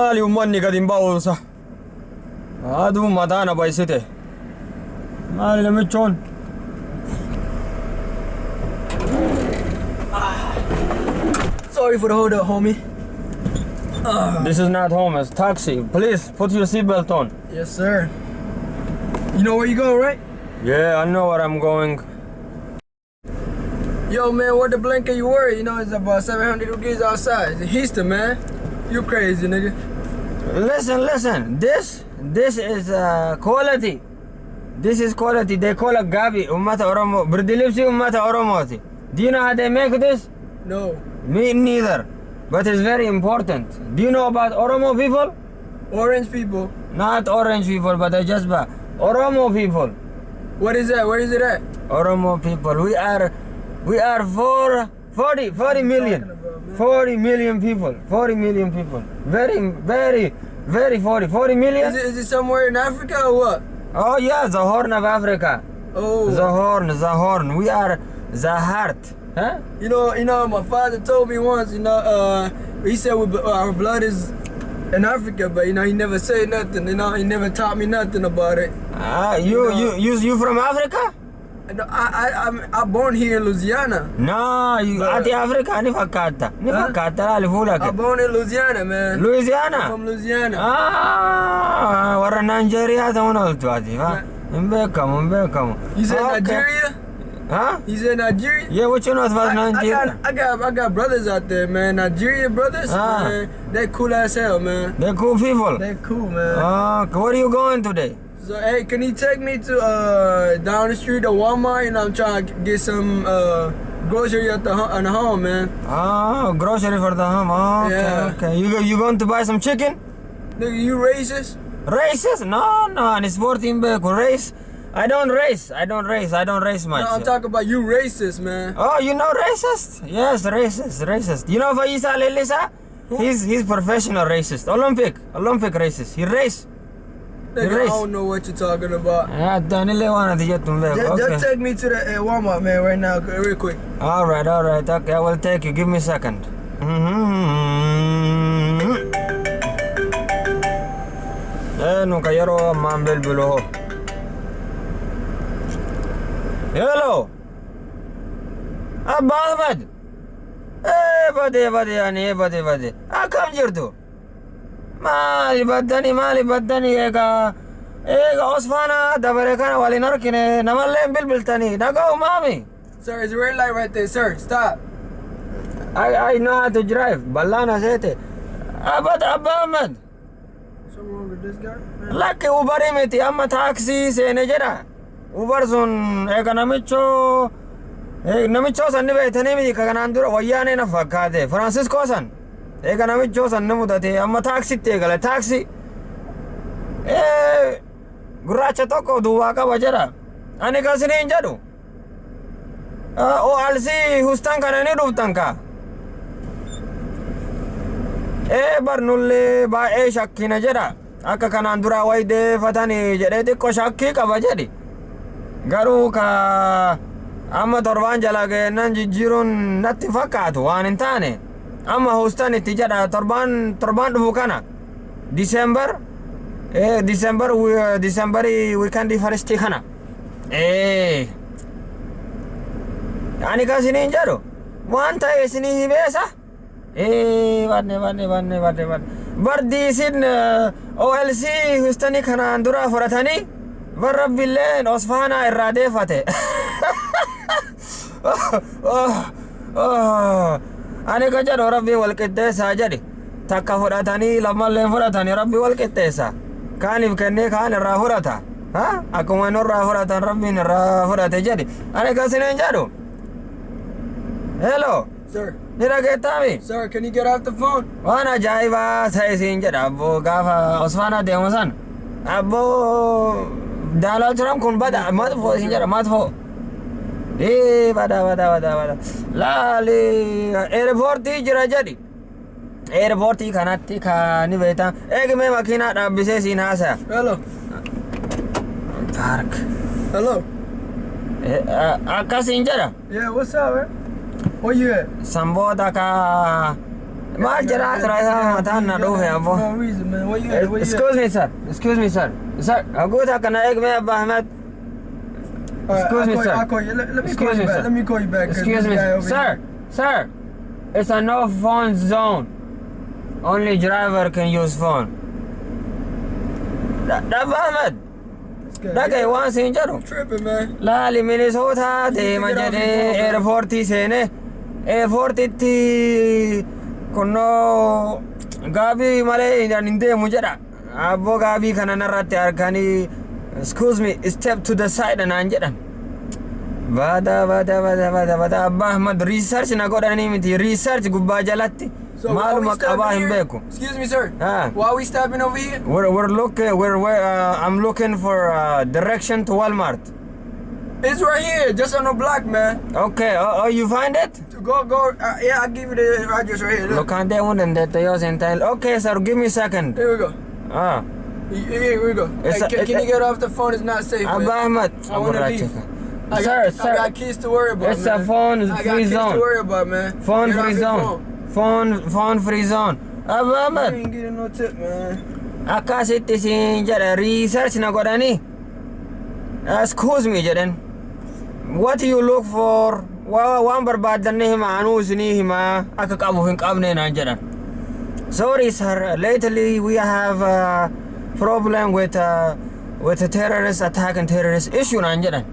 Maali ummanni gad hin ba'uusa. Aduu mataana baysite. Maali namichoon? Sorry for the hold up, homie. This is not home, it's taxi. Please put your seatbelt on. Yes, sir. You know where you going, right? Yeah, I know where I'm going. Yo, man, what the blanket you wearing? You know, it's about 700 degrees outside. It's in Houston, man. You crazy, nigga. Listen. This is quality. This is quality. They call it Gabi, Ummata Oromo. Birdilipsi Ummata Oromoti. Do you know how they make this? No. Me neither. But it's very important. Do you know about Oromo people? Orange people. Not orange people, but Oromo people. What is that? Where is it at? Oromo people. We are 40 million. Talking about, man? 40 million people. 40 million people. Very 40 million. Is it somewhere in Africa or what? Oh yeah, the Horn of Africa. Oh. The Horn. We are the heart. Huh? You know, my father told me once, he said our blood is in Africa, but, he never said nothing, he never taught me nothing about it. You from Africa? No, I'm born here in Louisiana. No, you ati Africa ni fakata. Ni fakata alifula ke. I'm born in Louisiana, man. Louisiana? I'm from Louisiana. Wara Nigeria ta wana ultuati, ha? Mbekamu. You said Okay. Nigeria? Huh? You said Nigeria? Yeah, what you know about Nigeria? I got brothers out there, man. Nigeria brothers, man. They cool as hell, man. They're cool people. They cool, man. Where are you going today? So, hey, can you take me to down the street to Walmart? I'm trying to get some grocery at the home, man. Grocery for the home. Oh, Yeah. okay. You going to buy some chicken? Nigga, you racist? Races? No. It's sporting back. Race? I don't race much. No, I'm talking about you racist, man. Oh, you know racist? Yes, racist. You know Faisa Lelisa? He's professional racist. Olympic racist. He race. Nigga, I don't know what you're talking about. Yeah, Danile wanna get to back. Just Okay. take me to the Walmart, man, right now, real quick. All right. Okay, I will take you. Give me a second. Nunca yaro mambel below. Hello. Abba Ahmed. Bade. Akam jirtu. Mali baddani ega Osfana dabare kana wali narkine namalle bilbiltani nago mami. Sir, it's a red light right there, sir. Stop. I know how to drive. Ballana sete. Abba Ahmed. Something wrong with this guy? Man. Lakki Uber miti amma taxi seene jira. Uber sun namicho sanni beetanii miti kanaan dura wayyaanee na fakkaate. Francisco san. Namicho san mudate amma taksitti eegale taksi. Gurraacha tokko duwwaa qaba jira. Ani kasiniin jedhu. Alsii hustan kana ni dhuftan ka. Barnullee baay'ee shakkina jedha. Akka kanaan dura waydeeffatanii jedhee xiqqoo shakkii qaba jedhi. Garuu ka amma torbaan jala geennan jijjiiruun natti fakkaatu waan hin taane. Amma hustan itti jedha torbaan dhufu kana. December weekend first kana. Ani kasiniin jedhu waan ta'e isinii hibeesa. Wanne. Bardiisin OLC hustanii kanaan dura fudhatanii barrabbilleen Osfaanaa irraa deeffate. Ani ka jedhu rabbii wal qixxeessaa jedhi. Takka fudhatanii lammalleen fudhatanii rabbii wal qixxeessa. Kaaniif kennee kaan irraa fudhata. Akkuma inni irraa fudhatan rabbiin irraa fudhate jedhi. Ani kasiniin jedhu. Hello. Sir. Nira geettaami. Sir, can you get off the phone? Waan ajaa'ibaa ta'e siin jedha abboo gaafa Osfaanaa deemu san. Abboo Donald Trump kun bada matfoo siin jedha matfoo. Bada. Laali airportii jira jedhi. Airportii kanatti kan ni beektan. Eegumee makiinaa dhaabbisee siin haasaya. Hello. Park. Hello. Akkasiin jedha. Yeah, what's up, man? Where you at? Sanboota ka Maal jira akira isaa mataan na dhufe ammoo. No reason, man. Where you at? Where you Excuse me, sir. Excuse me, sir. Sir, aguuta kana eegme Abba Ahmed. Excuse me, sir. I'll call you. Let me Excuse call you me, back. sir. Let me call you back. 'cause Excuse this me, guy over sir. here- Sir, it's a no phone zone. Only driver can use phone. Abba Ahmed. This guy- Dhaqee waan siin jedhu. Tripping, man. Laali Minnesota deema jedhee eerpoortii seene eerpoortiitti kunnoo gaabii malee hin deemu jedha. Abboo gaabii kana narratti arganii excuse me step to the side naan jedhan. Bada Abba Ahmed research na godhanii miti research gubbaa jalatti So while we maaluma qabaa stopping hin here, beeku. excuse me, sir. Ah. While we stopping over here, I'm looking for direction to Walmart. it's right here, just on the block, man. Okay, oh you find it? Go. Yeah, I'll give you the address right here. Look. Look, deemuu dandeetta yoo siin ta'e. Okay, sir, give me a second. Here we go. Ah, Here we go. It's Hey, a- can you get off the phone? It's not safe, Abba man. Ahmed. I wanna leave. I Sir, got kids to worry about, it's man. a phone I got free kids zone. to worry about, man. Phone Get off free your zone. phone. Phone free zone. Abba You Ahmed. ain't getting no tip, man. Akkasitti siin jedha research na godhanii. Excuse me jedhan. What you look for? Waan barbaaddanne hima anuu isinii hima akka qabu hin qabne naan jedhan. Sorry sir, lately we have a problem with a terrorist attack and terrorist issue naan jedhan.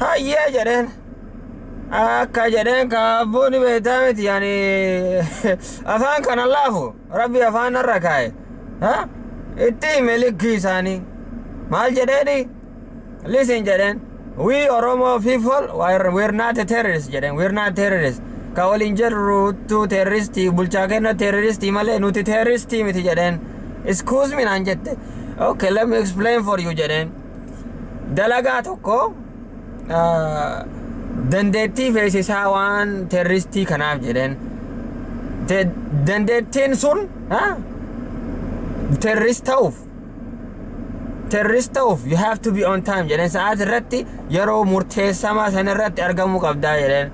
Hayyee jedhan. Akka jedhan kaabbooni beektaa miti yaani afaan kana laafu rabbi afaan narra kaa'e. Itti hime likkii isaanii. Maal jedheeni? Listen jedhan. We Oromo people, we're not a terrorist jedhan. We're not terrorists. Ka waliin jirru tu terroristii bulchaa kenna terroristii malee nuti terroristii miti jedhan. Excuse me naan jette. Okay, let me explain for you jedhan. Dalagaa tokko dandeettii feesisaa waan terroristii kanaaf jedhan. Dandeettiin sun terrorist ta'uuf you have to be on time jedhan sa'aat irratti yeroo murteessamaa san irratti argamuu qabdaa jedhan.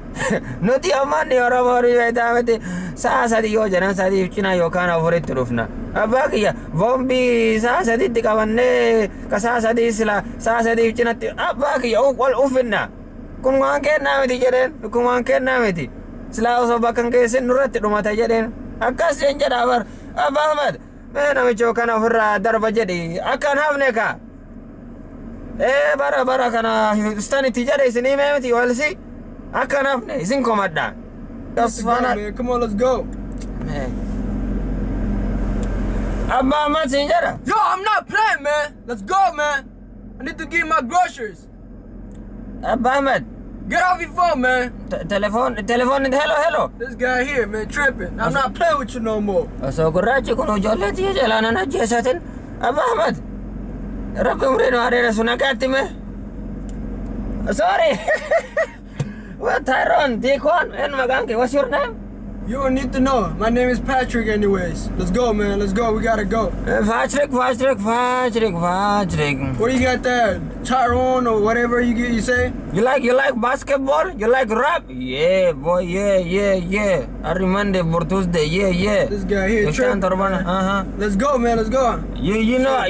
Nuti ammaan Oromoo beektaa miti sa'a sadii yoo jedhan sadiif cinaa yookaan afuritti dhufna. Abbaa kiyya boombii sa'a sadiitti qabannee ka sa'a sadii sila sa'a sadiif cinatti abbaa kiyya wal uffinna. Kun waan kennaa miti jedhan kun waan kennaa miti. Silaa osoo bakka hin geessin nurratti dhumata jedhan. Akkas jedhaa bar Abba Ahmed. Mee namicha kana ofirraa darba jedhi akkan hafne ka. Bara kana istanitti jedhe isinii mee miti walsi akkan hafne isin komadha. Let's go, man. Come on, let's go. Abba Ahmed siin jedha. Yo, I'm not playing, man. Let's go, man. I need to get my groceries. Abba Ahmed. Get off your phone, man. Telefoon hello. This guy here, man, tripping. I'm not playing with you no more. Osoo gurraachi kun ijoolleetii jalaanan ajjeesatin. Abba Ahmed. Rabbi umriin waareera sun akaatti mee. Sorry. What Tyrone, Deacon, and Maganke, what's your name? You don't need to know. My name is Patrick anyways. Let's go, man. Let's go. We gotta go. Patrick. What do you got there? Tyrone or whatever you say? You like basketball? You like rap? Yeah, boy, yeah. Arimande Tuesday, yeah. This guy here tripping. Let's go, man. Let's go. You know, I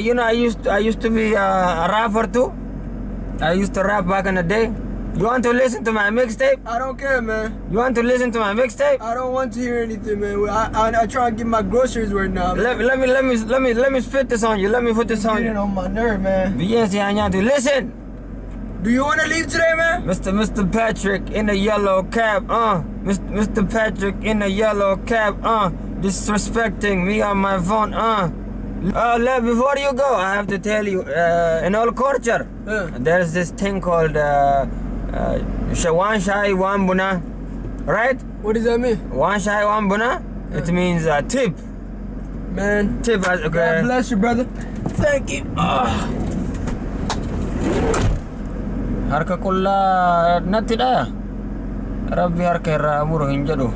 used to be a rapper too. I used to rap back in the day. You want to listen to my mixtape? I don't care, man. You want to listen to my mixtape? I don't want to hear anything, man. I try to get my groceries right now. Man. Let me spit this on you. Let me put this on Getting you. on my nerve, man. Yes, listen. Do you want to leave today, man? Mr. Patrick in a yellow cap, Mr. Patrick in a yellow cap, disrespecting me on my phone, Before you go, I have to tell you, in all culture, there's this thing called One Shai One Buna, right? What does that mean? One Shai One Buna, it means tip. Man, Tip, okay. God bless you, brother. Thank you. Harka kulla natti dha. Rabbi harka irraa muru hin jedhu.